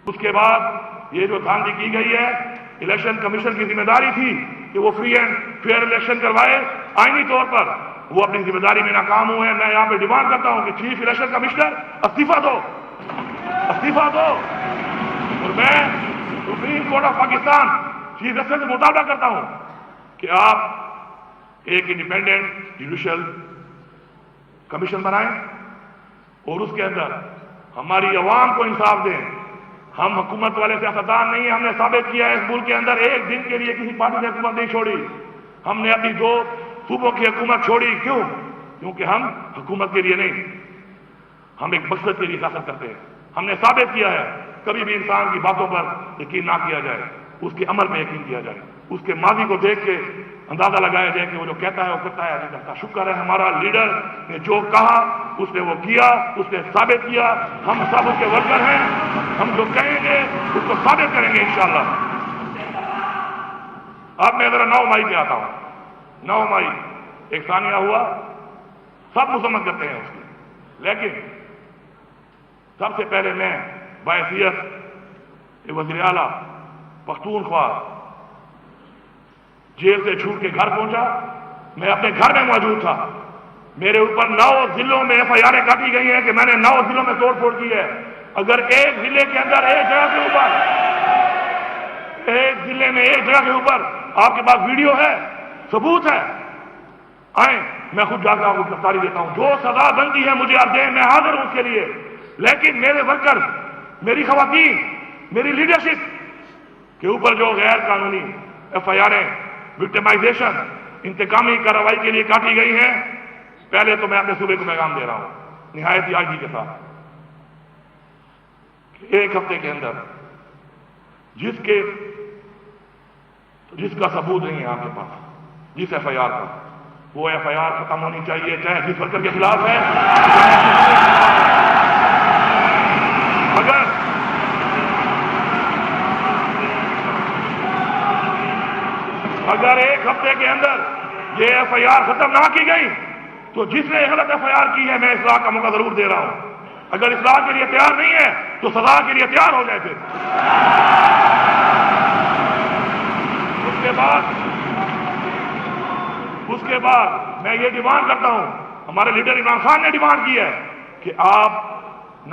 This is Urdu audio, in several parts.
اس کے بعد یہ جو دھاندلی کی گئی ہے، الیکشن کمیشن کی ذمہ داری تھی کہ وہ فری اینڈ فیئر الیکشن کروائے، آئینی طور پر وہ اپنی ذمہ داری میں ناکام ہوئے ہیں۔ میں یہاں پہ ڈیمانڈ کرتا ہوں کہ چیف الیکشن کمشنر استعفیٰ دو، استعفیٰ دو، اور میں supreme court of Pakistan chief justice سے مطالبہ کرتا ہوں کہ آپ ایک انڈیپینڈنٹ جوڈیشل کمیشن بنائیں اور اس کے اندر ہماری عوام کو انصاف دیں۔ ہم حکومت والے سیاستدان نہیں ہیں، ہم نے ثابت کیا ہے اس ملک کے اندر ایک دن کے لیے کسی پارٹی نے حکومت نہیں چھوڑی۔ ہم نے اپنی 2 صوبوں کی حکومت چھوڑی، کیوں؟ کیونکہ ہم حکومت کے لیے نہیں، ہم ایک مقصد کے لیے سیاست کرتے ہیں۔ ہم نے ثابت کیا ہے کبھی بھی انسان کی باتوں پر یقین نہ کیا جائے، اس کے عمل میں یقین کیا جائے، اس کے ماضی کو دیکھ کے اندازہ لگایا جائے کہ وہ جو کہتا ہے وہ کرتا ہے یا نہیں کرتا۔ شکر ہے ہمارا لیڈر نے جو کہا اس نے وہ کیا، اس نے ثابت کیا۔ ہم سب اس کے ورکر ہیں، ہم جو کہیں گے اس کو ثابت کریں گے انشاءاللہ۔ اب میں ذرا 9 مئی پہ آتا ہوں۔ 9 مئی ایک ثانیہ ہوا، سب مذمت کرتے ہیں اس کی، لیکن سب سے پہلے میں بحیثیت وزیر اعلیٰ پختونخوا جیل سے چھوٹ کے گھر پہنچا۔ میں اپنے گھر میں موجود تھا، میرے اوپر 9 ضلعوں میں FIR کاٹی گئی ہیں کہ میں نے 9 ضلعوں میں توڑ پھوڑ کی ہے۔ اگر ایک ضلع کے اندر ایک جگہ کے اوپر، ایک ضلع میں ایک جگہ کے اوپر آپ کے پاس ویڈیو ہے، ثبوت ہے، آئیں میں خود جا کے آپ کو گرفتاری دیتا ہوں۔ جو سزا بنتی ہے مجھے آپ دیں، میں حاضر ہوں اس کے لیے۔ لیکن میرے ورکر، میری خواتین، میری لیڈرشپ کے اوپر جو غیر قانونی FIR وکٹمائزیشن، انتقامی کارروائی کے لیے کاٹی گئی ہیں، پہلے تو میں اپنے صوبے کو پیغام دے رہا ہوں نہایت ہی آجزی کے ساتھ کہ ایک ہفتے کے اندر جس کا ثبوت نہیں ہے آپ کے پاس، جس FIR کا، وہ FIR ختم ہونی چاہیے، چاہے جس ورکر کے خلاف ہے۔ اگر ایک ہفتے کے اندر یہ FIR ختم نہ کی گئی تو جس نے غلط FIR کی ہے میں اصلاح کا موقع ضرور دے رہا ہوں۔ اگر اصلاح کے لیے تیار نہیں ہے تو سزا کے لیے تیار ہو جائے۔ پھر اس کے بعد میں یہ ڈیمانڈ کرتا ہوں، ہمارے لیڈر عمران خان نے ڈیمانڈ کی ہے کہ آپ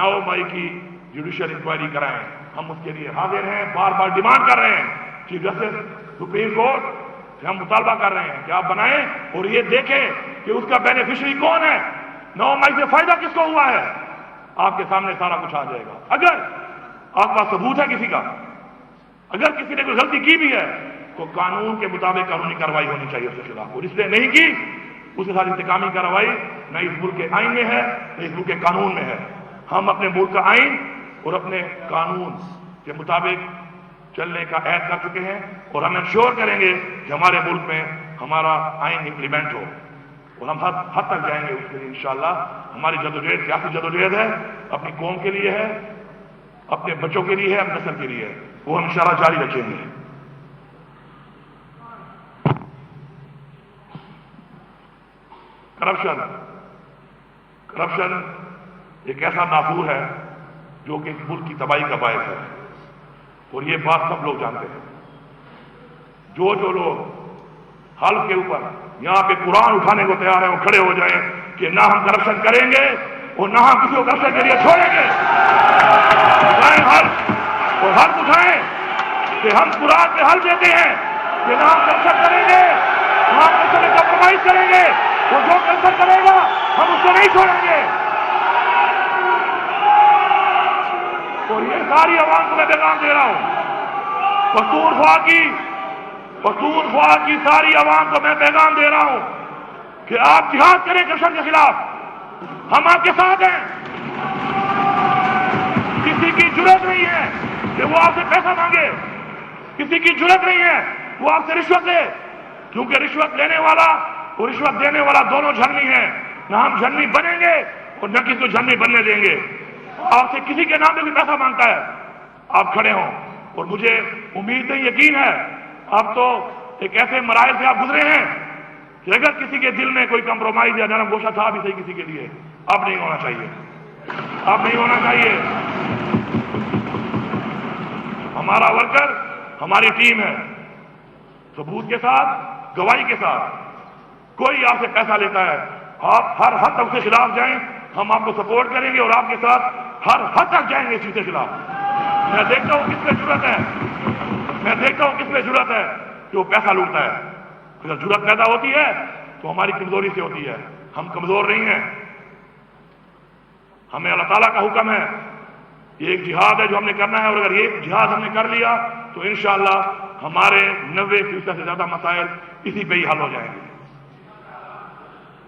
9 مئی کی جوڈیشل انکوائری کرائیں۔ ہم اس کے لیے حاضر ہیں، بار بار ڈیمانڈ کر رہے ہیں۔ چیف جسٹس سپریم کورٹ سے ہم مطالبہ کر رہے ہیں کہ آپ بنائیں اور یہ دیکھیں کہ اس کا بینیفیشری کون ہے، 9 مئی سے فائدہ کس کو ہوا ہے۔ آپ کے سامنے سارا کچھ آ جائے گا۔ اگر آپ کا ثبوت ہے کسی کا، اگر کسی نے کوئی غلطی کی بھی ہے تو قانون کے مطابق قانونی کارروائی ہونی چاہیے اس کے خلاف، اور اس نے نہیں کی اس کے ساتھ انتقامی کارروائی نہ اس ملک کے آئین میں ہے نہ اس ملک کے قانون میں ہے۔ ہم اپنے ملک کا آئین اور اپنے قانون کے مطابق چلنے کا عہد کر چکے ہیں، اور ہم انشور کریں گے کہ ہمارے ملک میں ہمارا آئین امپلیمنٹ ہو، اور ہم ہر حد تک جائیں گے اس کے لیے انشاءاللہ۔ ہماری جدوجہد سیاسی جدوجہد ہے، اپنی قوم کے لیے ہے، اپنے بچوں کے لیے ہے، اپنے نسل کے لیے ہے، وہ ہم انشاءاللہ جاری رکھیں گے۔ کرپشن ایک ایسا نافور ہے جو کہ اس ملک کی تباہی کا باعث ہے، اور یہ بات سب لوگ جانتے ہیں۔ جو لوگ حلف کے اوپر یہاں پہ قرآن اٹھانے کو تیار ہیں، وہ کھڑے ہو جائیں کہ نہ ہم کرپشن کریں گے اور نہ ہم کسی کو کرپشن کے لیے چھوڑیں گے۔ اٹھائیں حلف، اور حلف اٹھائیں کہ ہم قرآن پہ حلف دیتے ہیں کہ نہ ہم کرپشن کریں گے، نہ ہم کرپشن میں کمپرومائز کریں گے، اور جو کرپشن کرے گا ہم اس کو نہیں چھوڑیں گے۔ اور یہ ساری عوام کو میں پیغام دے رہا ہوں، پختونخوا کی ساری عوام کو میں پیغام دے رہا ہوں کہ آپ جہاد کریں کرپشن کے خلاف، ہم آپ کے ساتھ ہیں۔ کسی کی جرات نہیں ہے کہ وہ آپ سے پیسہ مانگے، کسی کی جرات نہیں ہے وہ آپ سے رشوت لے، کیونکہ رشوت لینے والا اور رشوت دینے والا دونوں جھنی ہیں۔ نہ ہم جھنی بنیں گے اور نہ کسی کو جھنی بننے دیں گے۔ آپ سے کسی کے نام پہ بھی پیسہ مانگتا ہے، آپ کھڑے ہوں، اور مجھے امید نہیں، یقین ہے آپ تو ایک ایسے مراحل سے آپ گزرے ہیں کہ اگر کسی کے دل میں کوئی کمپرومائز یا نرم گوشہ تھا بھی صحیح کسی کے لیے، اب نہیں ہونا چاہیے، اب نہیں ہونا چاہیے۔ ہمارا ورکر ہماری ٹیم ہے، ثبوت کے ساتھ، گواہی کے ساتھ۔ کوئی آپ سے پیسہ لیتا ہے، آپ ہر حد تک اس کے خلاف جائیں، ہم آپ کو سپورٹ کریں گے اور آپ کے ساتھ ہر حد تک جائیں گے اس چیز کے خلاف۔ میں دیکھتا ہوں کس میں جرأت ہے، میں دیکھتا ہوں کس میں جرأت ہے کہ وہ پیسہ لوٹتا ہے۔ اگر جرأت پیدا ہوتی ہے تو ہماری کمزوری سے ہوتی ہے، ہم کمزور نہیں ہیں۔ ہمیں اللہ تعالیٰ کا حکم ہے، یہ ایک جہاد ہے جو ہم نے کرنا ہے، اور اگر یہ جہاد ہم نے کر لیا تو انشاءاللہ ہمارے 90% سے زیادہ مسائل اسی پہ ہی حل ہو جائیں گے۔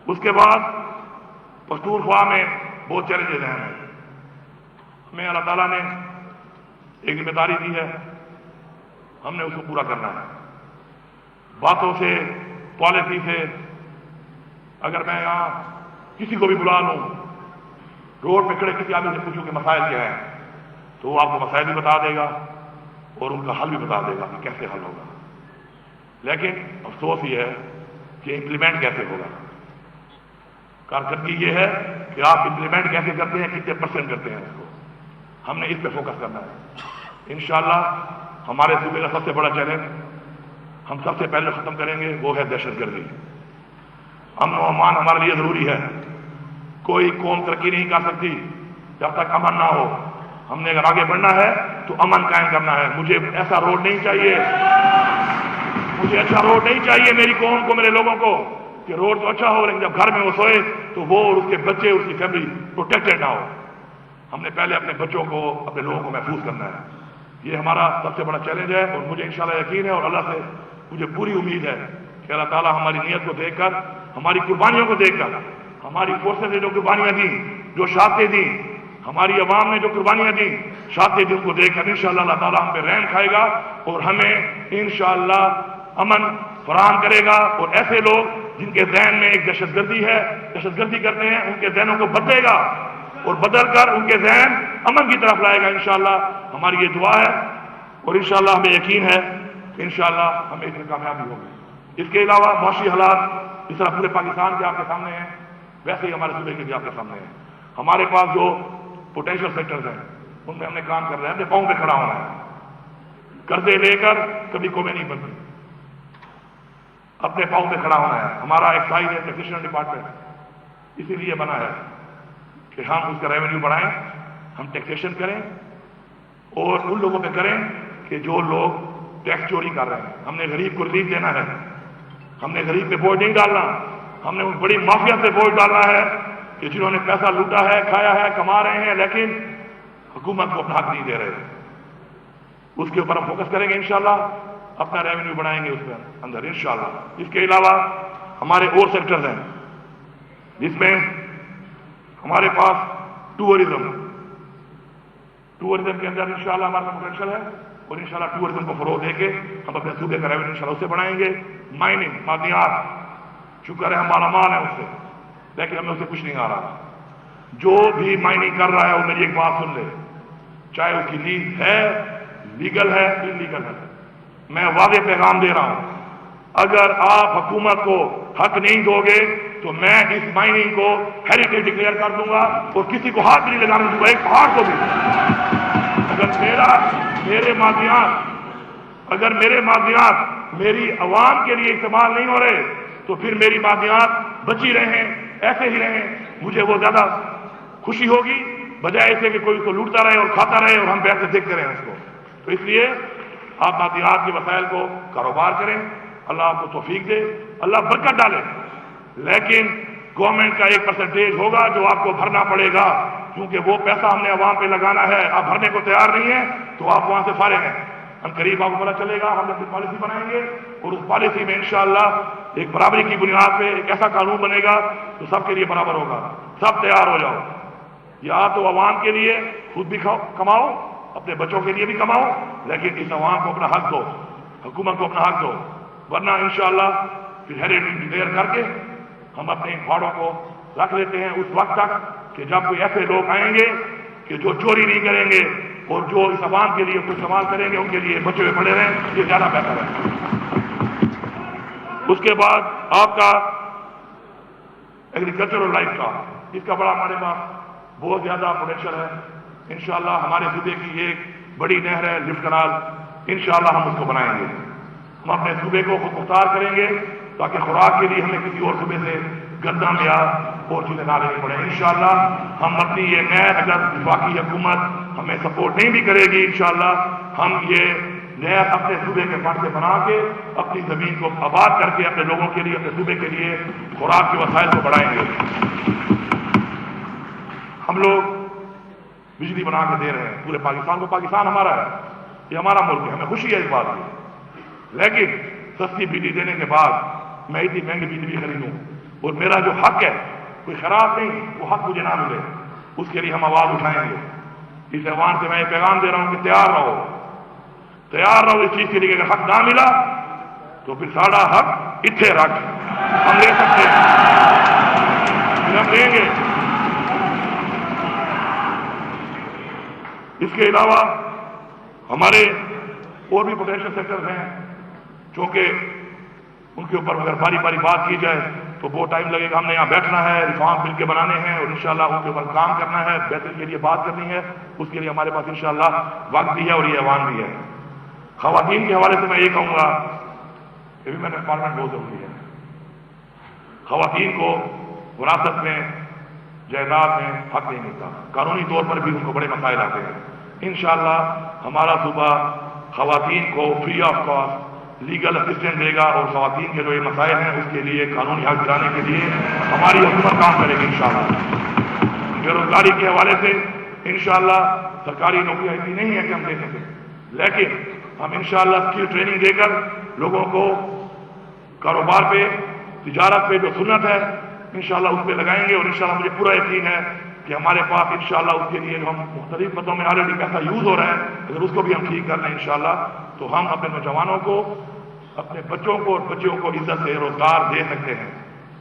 اس کے بعد پختونخوا میں بہت چیلنجز ہیں، ہمیں اللہ تعالیٰ نے ایک ذمہ داری دی ہے، ہم نے اس کو پورا کرنا ہے۔ باتوں سے، پالیسی سے، اگر میں یہاں کسی کو بھی بلا لوں، روڈ پہ کھڑے کسی آدمی سے پوچھوں کہ مسائل کیا ہیں، تو وہ آپ کو مسائل بھی بتا دے گا اور ان کا حل بھی بتا دے گا کہ کیسے حل ہوگا، لیکن افسوس یہ ہے کہ امپلیمنٹ کیسے ہوگا۔ کارکردگی یہ ہے کہ آپ امپلیمنٹ کیسے کرتے ہیں، کتنے % کرتے ہیں، اس کو ہم نے اس پہ فوکس کرنا ہے۔ انشاءاللہ ہمارے صوبے کا سب سے بڑا چیلنج ہم سب سے پہلے ختم کریں گے، وہ ہے دہشت گردی۔ امن و امان ہمارے لیے ضروری ہے، کوئی قوم ترقی نہیں کر سکتی جب تک امن نہ ہو۔ ہم نے اگر آگے بڑھنا ہے تو امن قائم کرنا ہے۔ مجھے ایسا روڈ نہیں چاہیے، مجھے اچھا روڈ نہیں چاہیے میری قوم کو، میرے لوگوں کو، کہ روڈ تو اچھا ہو لیکن جب گھر میں وہ سوئے تو وہ اور اس کے بچے، اس کی فیملی پروٹیکٹڈ نہ ہو۔ ہم نے پہلے اپنے بچوں کو، اپنے لوگوں کو محفوظ کرنا ہے، یہ ہمارا سب سے بڑا چیلنج ہے۔ اور مجھے انشاءاللہ یقین ہے اور اللہ سے مجھے پوری امید ہے کہ اللہ تعالیٰ ہماری نیت کو دیکھ کر، ہماری قربانیوں کو دیکھ کر، ہماری فورسز نے جو قربانیاں دیں، جو شہادتیں دیں، ہماری عوام نے جو قربانیاں دیں، شہادتیں دیں، کو دیکھ کر انشاءاللہ اللہ تعالیٰ ہم پہ رحم کھائے گا اور ہمیں انشاءاللہ امن فراہم کرے گا۔ اور ایسے لوگ جن کے ذہن میں ایک دہشت گردی ہے، دہشت گردی کرتے ہیں، ان کے ذہنوں کو بدلے گا اور بدل کر ان کے ذہن امن کی طرف لائے گا۔ انشاءاللہ ہماری یہ دعا ہے اور انشاءاللہ ہمیں یقین ہے کہ انشاءاللہ ہمیں اس میں کامیابی ہوگی۔ اس کے علاوہ معاشی حالات جس طرح پورے پاکستان کے آپ کے سامنے ہیں، ویسے ہی ہمارے صوبے کے بھی آپ کے سامنے ہیں۔ ہمارے پاس جو پوٹینشیل سیکٹرز ہیں ان میں ہم نے کام کر رہے ہیں، اپنے پاؤں پہ کھڑا ہونا ہے۔ قرضے لے کر کبھی قومیں نہیں بنتی، اپنے پاؤں پہ کھڑا ہونا ہے۔ ہمارا ایک سائز ہے ٹیکسیشن ڈپارٹمنٹ، اسی لیے بنا ہے کہ ہم اس کا ریونیو بڑھائیں، ہم ٹیکسیشن کریں اور ان لوگوں پہ کریں کہ جو لوگ ٹیکس چوری کر رہے ہیں۔ ہم نے غریب کو ریلیف دینا ہے، ہم نے غریب پہ بوجھ نہیں ڈالنا، ہم نے ان بڑی مافیا سے بوجھ ڈالنا ہے کہ جنہوں نے پیسہ لوٹا ہے، کھایا ہے، کما رہے ہیں لیکن حکومت کو اپنا حق نہیں دے رہے۔ اس کے اوپر ہم فوکس کریں گے، انشاءاللہ اپنا ریونیو بڑھائیں گے اس میں اندر انشاءاللہ۔ اس کے علاوہ ہمارے اور سیکٹرز ہیں جس میں ہمارے پاس ٹورزم کے اندر انشاءاللہ ہمارا پوٹینشیل ہے اور انشاءاللہ ٹورزم کو فروغ دے کے ہم اپنے صوبے کا ریونیو انشاءاللہ اسے بڑھائیں گے۔ مائننگ، معدنیات، شکر ہے ہم مالا مال ہیں اس سے، لیکن ہمیں اسے کچھ نہیں آ رہا۔ جو بھی مائننگ کر رہا ہے وہ میری ایک بات سن لے، چاہے اس کی لیز ہے، لیگل ہے، انلیگل ہے، میں واضح پیغام دے رہا ہوں، اگر آپ حکومت کو حق نہیں دو گے تو میں اس مائننگ کو ہیریٹیج ڈکلیئر کر دوں گا اور کسی کو ہاتھ نہیں لگانے دوں گا، ایک پہاڑ کو بھی۔ اگر میرے معدنیات میری عوام کے لیے استعمال نہیں ہو رہے تو پھر میری معدنیات بچی رہیں، ایسے ہی رہیں، مجھے وہ زیادہ خوشی ہوگی بجائے اسے کہ کوئی اس کو لوٹتا رہے اور کھاتا رہے اور ہم پیسے دیکھتے رہیں اس کو۔ تو اس لیے آپ معدنیات کے وسائل کو کاروبار کریں، اللہ آپ کو توفیق دے، اللہ برکت ڈالے، لیکن گورنمنٹ کا 1% ہوگا جو آپ کو بھرنا پڑے گا، کیونکہ وہ پیسہ ہم نے عوام پہ لگانا ہے۔ آپ بھرنے کو تیار نہیں ہیں تو آپ وہاں سے فارغ ہیں۔ ہم قریب آپ کو پتہ چلے گا، ہم اپنی پالیسی بنائیں گے اور اس پالیسی میں انشاءاللہ ایک برابری کی بنیاد پہ ایک ایسا قانون بنے گا تو سب کے لیے برابر ہوگا۔ سب تیار ہو جاؤ، یا تو عوام کے لیے خود بھی کماؤ، اپنے بچوں کے لیے بھی کماؤ، لیکن اس عوام کو اپنا حق دو، حکومت کو اپنا حق دو، ورنہ انشاءاللہ پھر ہیریٹیج ڈکلیئر کر کے ہم اپنے پہاڑوں کو رکھ لیتے ہیں اس وقت تک کہ جب کوئی ایسے لوگ آئیں گے کہ جو چوری نہیں کریں گے اور جو اس عوام کے لیے کچھ استعمال کریں گے، ان کے لیے بچے ہوئے پڑے رہیں، یہ زیادہ بہتر ہے۔ اس کے بعد آپ کا ایگریکلچرل لائف کا، اس کا بڑا ہمارے پاس بہت زیادہ پوٹینشیل ہے۔ انشاءاللہ ہمارے صوبے کی ایک بڑی نہر ہے لفٹ کنال، انشاءاللہ ہم اس کو بنائیں گے. ہم اپنے صوبے کو خود مختار کریں گے تاکہ خوراک کے لیے ہمیں کسی اور صوبے سے گندم یا اور چیزیں نہ لینی پڑیں. انشاءاللہ ہم اپنی یہ نہر، اگر وفاقی حکومت ہمیں سپورٹ نہیں بھی کرے گی، انشاءاللہ ہم یہ نہر اپنے صوبے کے فنڈ سے بنا کے اپنی زمین کو آباد کر کے اپنے لوگوں کے لیے، اپنے صوبے کے لیے خوراک کے وسائل کو بڑھائیں گے. ہم لوگ بجلی بنا کے دے رہے ہیں پورے پاکستان کو. پاکستان ہمارا ہے، یہ ہمارا ملک ہے، ہمیں خوشی ہے اس بات کی. لیکن سستی بجلی دینے کے بعد میں اتنی مہنگی بجلی خریدوں اور میرا جو حق ہے کوئی خراب نہیں، وہ حق مجھے نہ ملے، اس کے لیے ہم آواز اٹھائیں گے. اس ایوان سے میں یہ پیغام دے رہا ہوں کہ تیار رہو، تیار رہو اس چیز کے لیے. اگر حق نہ ملا تو پھر ساڑا حق اتنے رکھ ہم لے سکتے ہیں، پھر ہم لیں گے. اس کے علاوہ ہمارے اور بھی پوٹینشیل سیکٹرز ہیں، چونکہ ان کے اوپر اگر باری باری بات کی جائے تو بہت ٹائم لگے گا. ہم نے یہاں بیٹھنا ہے، ریفارم بل کے بنانے ہیں اور انشاءاللہ ان کے اوپر کام کرنا ہے، بہتری کے لیے بات کرنی ہے. اس کے لیے ہمارے پاس انشاءاللہ وقت بھی ہے اور یہ ایوان بھی ہے. خواتین کے حوالے سے میں یہ کہوں گا، یہ بھی میں نے پارلیمنٹ بہت ضروری ہے. خواتین کو وراثت میں، جائیداد میں حق نہیں ملتا، قانونی طور پر بھی ان کو بڑے مسائل آتے ہیں. انشاءاللہ ہمارا صوبہ خواتین کو free of cost legal assistant دے گا اور خواتین کے جو یہ مسائل ہیں اس کے لیے قانونی حق دلانے کے لیے ہماری حکومت کام کرے گی انشاءاللہ. بے روزگاری کے حوالے سے انشاءاللہ سرکاری نوکریاں اتنی نہیں ہیں کہ ہم دے سکیں، لیکن ہم انشاءاللہ اسکل ٹریننگ دے کر لوگوں کو کاروبار پہ، تجارت پہ جو سنت ہے انشاءاللہ اس پہ لگائیں گے. اور انشاءاللہ مجھے پورا یقین ہے کہ ہمارے پاس انشاءاللہ اس کے لیے جو ہم مختلف مدوں میں آلریڈی پیسہ یوز ہو رہا ہے، اگر اس کو بھی ہم ٹھیک کر لیں انشاءاللہ تو ہم اپنے نوجوانوں کو، اپنے بچوں کو اور بچیوں کو عزت سے روزگار دے سکتے ہیں.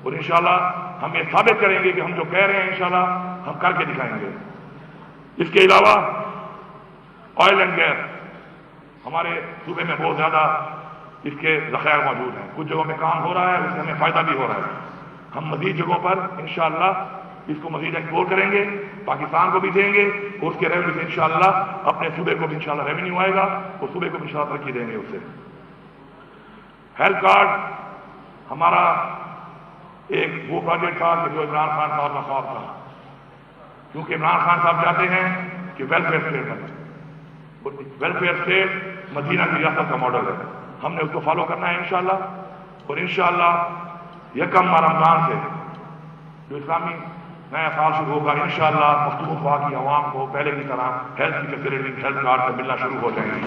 اور انشاءاللہ ہم یہ ثابت کریں گے کہ ہم جو کہہ رہے ہیں انشاءاللہ ہم کر کے دکھائیں گے. اس کے علاوہ آئل اینڈ گیس ہمارے صوبے میں بہت زیادہ اس کے ذخائر موجود ہیں. کچھ جگہوں میں کام ہو رہا ہے، اس سے ہمیں فائدہ بھی ہو رہا ہے. ہم مزید جگہوں پر انشاءاللہ اس کو مزید ایکسپلور کریں گے، پاکستان کو بھی دیں گے اور اس کے ریونیو سے انشاءاللہ اپنے صوبے کو بھی انشاءاللہ ریونیو آئے گا اور صوبے کو بھی انشاءاللہ ترقی دیں گے. اس سے ہیلتھ کارڈ ہمارا ایک وہ پروجیکٹ تھا کہ جو عمران خان صاحب کا خواب تھا، کیونکہ عمران خان صاحب چاہتے ہیں کہ ویلفیئر اسٹیٹ بنے. ویلفیئر اسٹیٹ مدینہ کی ریاست کا ماڈل ہے، ہم نے اس کو فالو کرنا ہے انشاءاللہ. اور انشاءاللہ یکم ماہ رمضان سے جو اسلامی نیا سال شروع ہوگا انشاءاللہ پختونخوا کی عوام کو پہلے کی طرح ہیلتھ کی فیسلٹی، ہیلتھ کارڈ سے ملنا شروع ہو جائیں گے.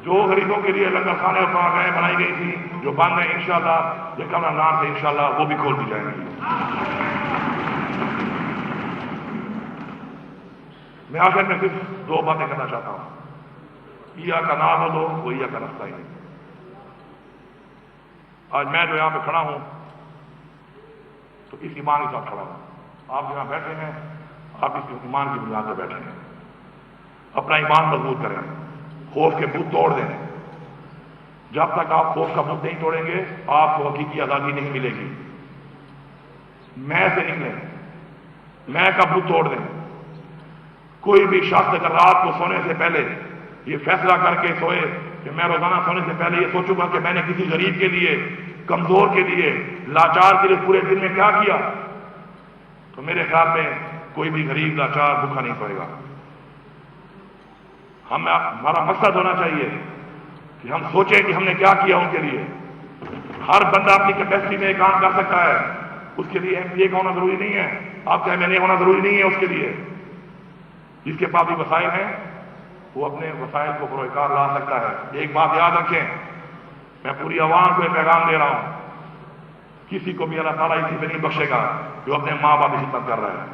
جو غریبوں کے لیے لنگر خانے اور پناہگاہیں بنائی گئی تھی جو بند ہیں انشاءاللہ یکم رمضان سے انشاءاللہ وہ بھی کھول دی جائیں گی. میں آخر میں صرف دو باتیں کرنا چاہتا ہوں. ایاک نعبد و ایاک نستعین. آج میں جو یہاں پہ کھڑا ہوں تو اس ایمان کے ساتھ کھڑا ہوں. آپ یہاں بیٹھے ہیں، آپ اس ایمان کی بنیاد پہ بیٹھے ہیں. اپنا ایمان مضبوط کریں، خوف کے بت توڑ دیں. جب تک آپ خوف کا بت نہیں توڑیں گے آپ کو حقیقی آزادی نہیں ملے گی. میں سے نکلیں، میں کا بت توڑ دیں. کوئی بھی شخص اگر رات کو سونے سے پہلے یہ فیصلہ کر کے سوئے کہ میں روزانہ سونے سے پہلے یہ سوچوں گا کہ میں نے کسی غریب کے لیے، کمزور کے لیے، لاچار کے لیے پورے دن میں کیا کیا، تو میرے خیال میں کوئی بھی غریب لاچار بھوکا نہیں سوئے گا. ہمارا مقصد ہونا چاہیے کہ ہم سوچیں کہ ہم نے کیا کیا ان کے لیے. ہر بندہ اپنی کیپیسٹی میں کام کر سکتا ہے، اس کے لیے ایم پی اے کا ہونا ضروری نہیں ہے، آپ کا ایم ایل اے ہونا ضروری نہیں ہے. اس کے لیے جس کے پاس بھی وسائل ہیں وہ اپنے وسائل کو بروئے لا سکتا ہے. ایک بات یاد رکھیں، میں پوری عوام کو یہ پیغام دے رہا ہوں، کسی کو بھی اللہ تعالیٰ اسی پہ نہیں بخشے گا جو اپنے ماں باپ کی خدمت کر رہا ہے،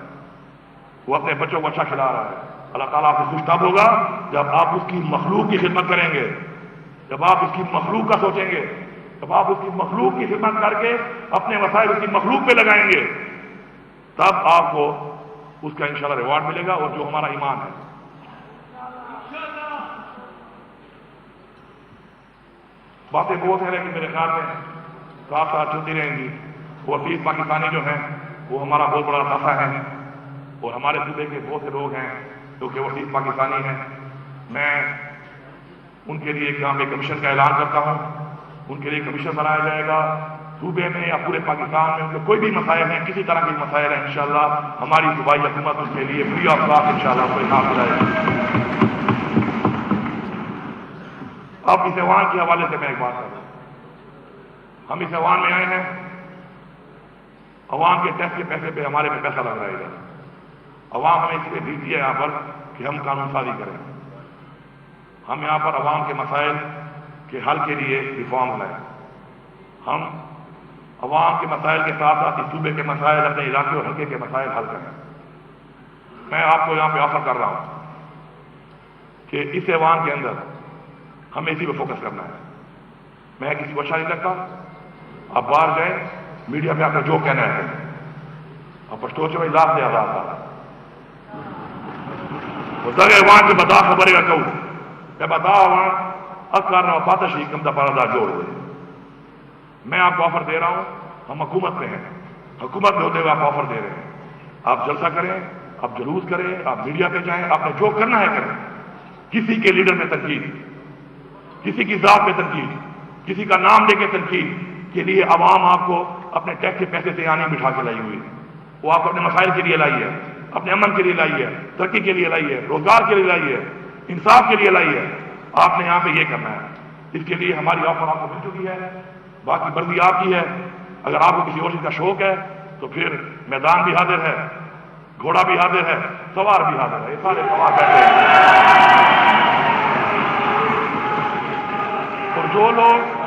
وہ اپنے بچوں کو اچھا کھلا رہا ہے. اللہ تعالیٰ آپ سے خوش تب ہوگا جب آپ اس کی مخلوق کی خدمت کریں گے، جب آپ اس کی مخلوق کا سوچیں گے، جب آپ اس کی مخلوق کی خدمت کر کے اپنے وسائل اس کی مخلوق پہ لگائیں گے، تب آپ کو اس کا انشاءاللہ ریوارڈ ملے گا. اور جو ہمارا ایمان ہے، باتیں بہت ہیں لیکن میرے خیال میں ساتھ ساتھ چلتی رہیں گی. وہ حفیظ پاکستانی جو ہیں وہ ہمارا بہت بڑا اثاثہ ہے، اور ہمارے صوبے کے بہت سے لوگ ہیں جو کہ وہ حفیظ پاکستانی ہیں۔ میں ان کے لیے یہاں پہ کمیشن کا اعلان کرتا ہوں، ان کے لیے کمیشن بنایا جائے گا۔ صوبے میں یا پورے پاکستان میں ان کے کوئی بھی مسائل ہیں، کسی طرح کے مسائل ہیں، انشاءاللہ ہماری صوبائی حکومت ان کے لیے فری آف کاسٹ انشاءاللہ کوئی کام کرائے گا۔ اب اس ایوان کے حوالے سے میں ایک بات کر رہا ہوں، ہم اس ایوان میں آئے ہیں، عوام کے ٹیکس کے پیسے پہ ہمارے پہ پیسہ لگ رہا ہے، عوام ہمیں اس لیے بھیجی ہے یہاں پر کہ ہم قانون سازی کریں، ہم یہاں پر عوام کے مسائل کے حل کے لیے ریفارم لائیں، ہم عوام کے مسائل کے ساتھ ساتھ اس صوبے کے مسائل، اپنے علاقے اور حلقے کے مسائل حل کریں۔ میں آپ کو یہاں پہ آفر کر رہا ہوں کہ اس ایوان کے اندر ہمیں اسی پہ فوکس کرنا ہے۔ میں کسی کو اچھا نہیں لگتا، آپ باہر جائیں، میڈیا میں آپ نے جو کہنا ہے آپ پشتو چوئی لاکھ سے آزاد تھا در ایوان سے بتا خبریں کا کہوں کہ بتا ایوان اکار نو پاتشی کم دا پارا جوڑ ہوئے۔ میں آپ کو آفر دے رہا ہوں، ہم حکومت میں ہیں، حکومت میں ہوتے ہوئے آپ آفر دے رہے ہیں، آپ جلسہ کریں، آپ جلوس کریں، آپ میڈیا پہ جائیں، آپ نے جو کرنا ہے کریں، کسی کے لیڈر میں تنقید، کسی کی ذات پہ تنقید، کسی کا نام لے کے تنقید کے لیے عوام آپ کو اپنے ٹیکس کے پیسے سے آنے بٹھا کے لائی ہوئی، وہ آپ اپنے مسائل کے لیے لائی ہے، اپنے امن کے لیے لائی ہے، ترقی کے لیے لائی ہے، روزگار کے لیے لائی ہے، انصاف کے لیے لائی ہے۔ آپ نے یہاں پہ یہ کرنا ہے، اس کے لیے ہماری آفر آپ کو مل چکی ہے، باقی مرضی آپ کی ہے۔ اگر آپ کو کسی اور چیز کا شوق ہے تو پھر میدان بھی حاضر ہے، گھوڑا بھی حاضر ہے، سوار بھی حاضر ہے، یہ سارے سوار بیٹھے ہیں۔ اور جو لوگ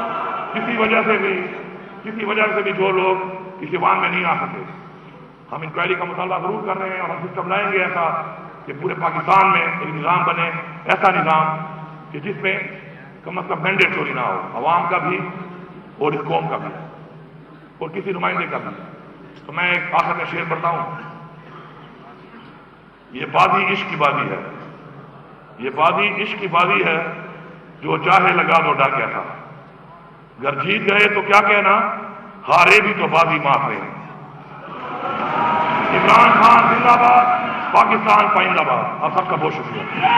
کسی وجہ سے بھی جو لوگ اس ایوان میں نہیں آ سکے، ہم انکوائری کا مطالبہ ضرور کر رہے ہیں، اور ہم سسٹم لائیں گے ایسا کہ پورے پاکستان میں ایک نظام بنے، ایسا نظام کہ جس میں کم از کم مینڈیٹ چوری نہ ہو، عوام کا بھی اور اس قوم کا بھی اور کسی نمائندے کا بھی۔ تو میں ایک آخر میں شعر پڑھتا ہوں، یہ بازی عشق کی بازی ہے، یہ بازی عشق کی بازی ہے، جو چاہے لگا دو ڈاکیا تھا، گر جیت گئے تو کیا کہنا، ہارے بھی تو بازی مار رہے ہیں۔ عمران خان زندہ باد، پاکستان پائندہ باد۔ آپ سب کا بہت شکریہ۔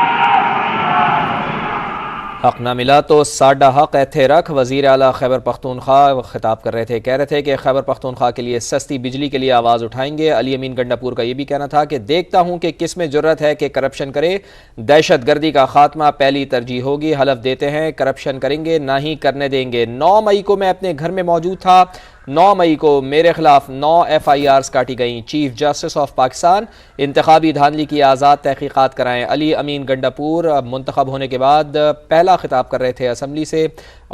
حق نہ ملا تو ساڈا حق ایتھے رکھ، وزیر اعلیٰ خیبر پختونخوا خطاب کر رہے تھے، کہہ رہے تھے کہ خیبر پختونخوا کے لیے سستی بجلی کے لیے آواز اٹھائیں گے۔ علی امین گنڈاپور کا یہ بھی کہنا تھا کہ دیکھتا ہوں کہ کس میں جرت ہے کہ کرپشن کرے، دہشت گردی کا خاتمہ پہلی ترجیح ہوگی، حلف دیتے ہیں کرپشن کریں گے نہ ہی کرنے دیں گے۔ 9 مئی کو میں اپنے گھر میں موجود تھا، 9 مئی کو میرے خلاف 9 FIRs کاٹی گئیں، چیف جسٹس آف پاکستان انتخابی دھاندلی کی آزاد تحقیقات کرائیں۔ علی امین گنڈاپور منتخب ہونے کے بعد پہلا خطاب کر رہے تھے اسمبلی سے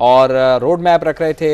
اور روڈ میپ رکھ رہے تھے۔